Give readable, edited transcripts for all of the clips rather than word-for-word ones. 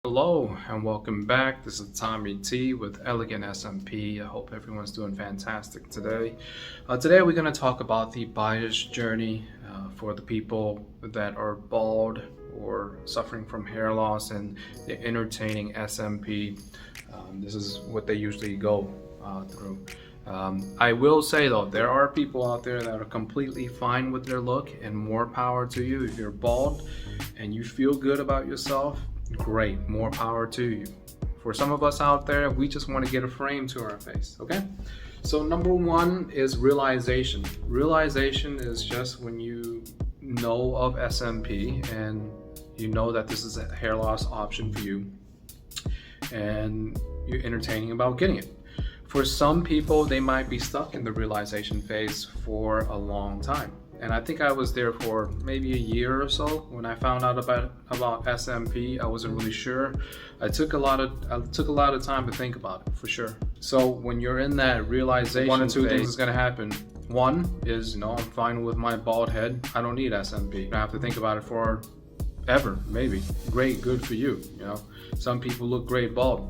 Hello and welcome back. This is Tommy T with Elegant SMP. I hope everyone's doing fantastic today. Today we're going to talk about the buyer's journey for the people that are bald or suffering from hair loss and they're entertaining SMP. This is what they usually go through. I will say though, there are people out there that are completely fine with their look, and more power to you. If you're bald and you feel good about yourself, great, more power to you. For some of us out there, we just want to get a frame to our face, okay? So number one is realization. Realization is just when you know of SMP and you know that this is a hair loss option for you and you're entertaining about getting it. For some people, they might be stuck in the realization phase for a long time. And I think I was there for maybe a year or so. When I found out about SMP, I wasn't really sure. I took a lot of time to think about it, for sure. So when you're in that realization, one or two things is gonna happen. One is, I'm fine with my bald head. I don't need SMP. I have to think about it for ever, maybe. Great, good for you. Some people look great bald.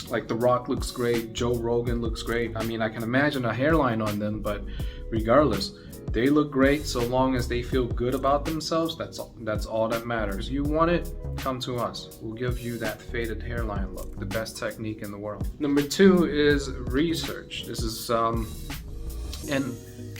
Like The Rock looks great, Joe Rogan looks great. I mean, I can imagine a hairline on them, but regardless, they look great so long as they feel good about themselves. That's all that matters. You want it, come to us. We'll give you that faded hairline look, the best technique in the world. Number two is research. This is, and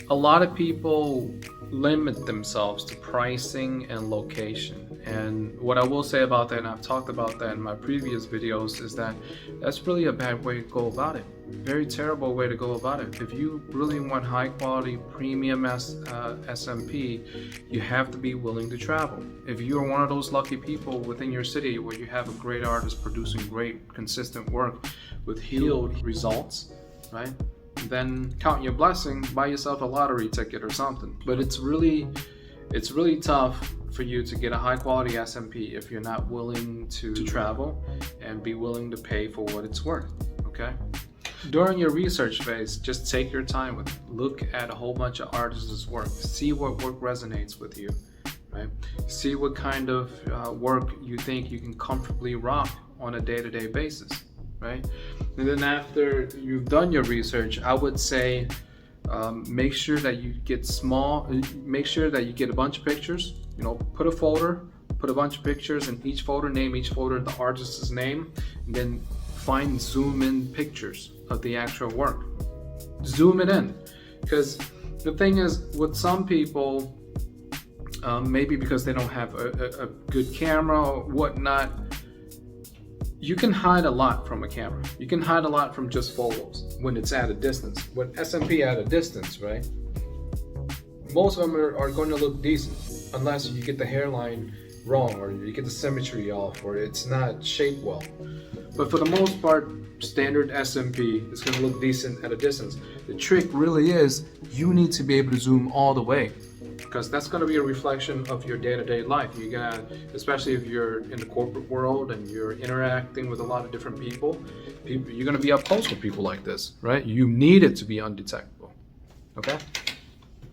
a lot of people limit themselves to pricing and location. And what I will say about that, and I've talked about that in my previous videos, is that that's really a bad way to go about it. Very terrible way to go about it. If you really want high quality premium SMP, you have to be willing to travel. If you're one of those lucky people within your city where you have a great artist producing great consistent work with healed results, right? Then count your blessing, buy yourself a lottery ticket or something. But it's really tough for you to get a high quality SMP if you're not willing to travel and be willing to pay for what it's worth, okay? During your research phase, just take your time with it. Look at a whole bunch of artists' work. See what work resonates with you, right? See what kind of work you think you can comfortably rock on a day-to-day basis, right? And then after you've done your research, I would say make sure that you get a bunch of pictures. Put a folder, put a bunch of pictures in each folder, name each folder the artist's name, and then find zoom in pictures of the actual work. Zoom it in, because the thing is with some people, maybe because they don't have a good camera or whatnot, you can hide a lot from a camera. You can hide a lot from just photos when it's at a distance. With SMP at a distance, right? Most of them are going to look decent unless you get the hairline wrong or you get the symmetry off or it's not shaped well. But for the most part, standard SMP is going to look decent at a distance. The trick really is you need to be able to zoom all the way, because that's going to be a reflection of your day-to-day life. Especially if you're in the corporate world and you're interacting with a lot of different people, you're going to be up close with people like this, right? You need it to be undetectable, okay?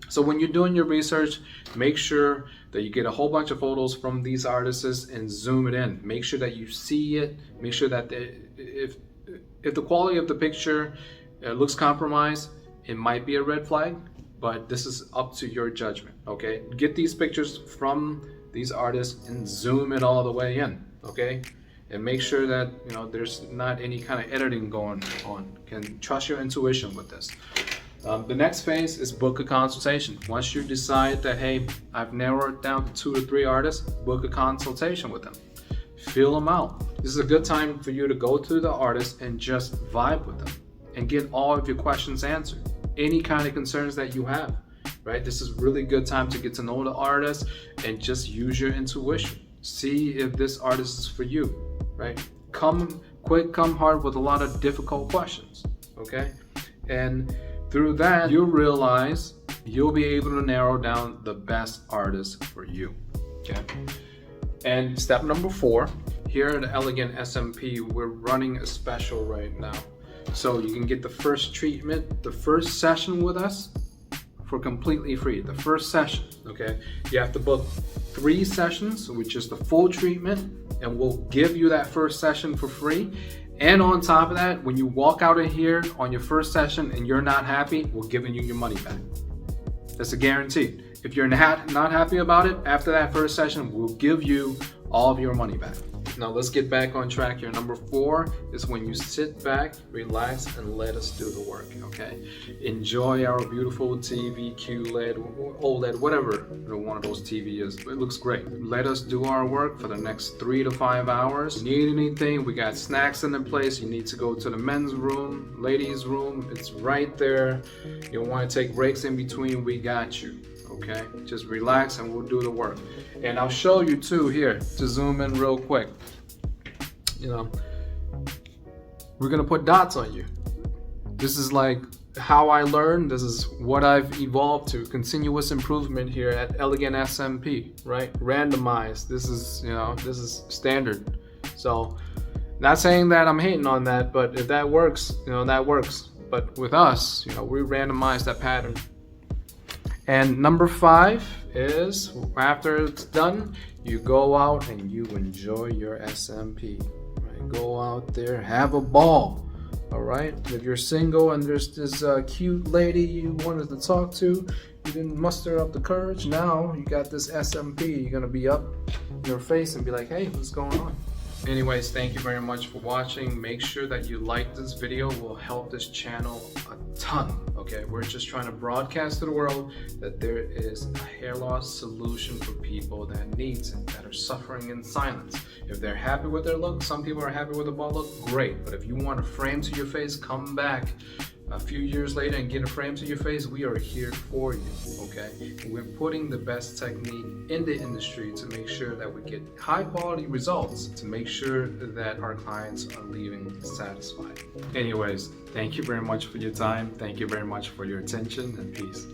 So when you're doing your research, make sure that you get a whole bunch of photos from these artists and zoom it in. Make sure that you see it. Make sure that if the quality of the picture looks compromised, it might be a red flag, but this is up to your judgment, okay? Get these pictures from these artists and zoom it all the way in, okay? And make sure that there's not any kind of editing going on. Can trust your intuition with this. The next phase is book a consultation. Once you decide that, hey, I've narrowed it down to 2 or 3 artists, book a consultation with them. Feel them out. This is a good time for you to go to the artist and just vibe with them and get all of your questions answered. Any kind of concerns that you have, right? This is really good time to get to know the artist and just use your intuition. See if this artist is for you, right? Come quick, come hard with a lot of difficult questions, okay? And through that, you'll realize you'll be able to narrow down the best artist for you, okay? And step number 4, here at Elegant SMP, we're running a special right now. So you can get the first treatment, the first session with us for completely free. The first session, okay? You have to book 3 sessions, which is the full treatment, and we'll give you that first session for free. And on top of that, when you walk out of here on your first session and you're not happy, we're giving you your money back. That's a guarantee. If you're not happy about it, after that first session, we'll give you all of your money back. Now let's get back on track here. Number 4 is when you sit back, relax, and let us do the work, okay? Enjoy our beautiful TV, QLED, OLED, whatever one of those TV is. It looks great. Let us do our work for the next 3 to 5 hours. You need anything, we got snacks in the place. You need to go to the men's room, ladies' room, it's right there. You want to take breaks in between, we got you. Okay, just relax and we'll do the work. And I'll show you too here, to zoom in real quick. You know, we're gonna put dots on you. This is like how I learned. This is what I've evolved to. Continuous improvement here at Elegant SMP, right? Randomized. This is, you know, this is standard. So, not saying that I'm hating on that, but if that works, you know, that works. But with us, you know, we randomize that pattern. And number 5 is after it's done, you go out and you enjoy your SMP. Right? Go out there, have a ball. All right. If you're single and there's this cute lady you wanted to talk to, you didn't muster up the courage. Now you got this SMP. You're gonna be up in your face and be like, "Hey, what's going on?" Anyways, thank you very much for watching. Make sure that you like this video. It will help this channel a ton. Okay, we're just trying to broadcast to the world that there is a hair loss solution for people that needs it, that are suffering in silence. If they're happy with their look, some people are happy with a bald look, great. But if you want a frame to your face, come back a few years later and get a frame to your face, we are here for you, okay? We're putting the best technique in the industry to make sure that we get high quality results, to make sure that our clients are leaving satisfied. Anyways, thank you very much for your time. Thank you very much for your attention, and peace.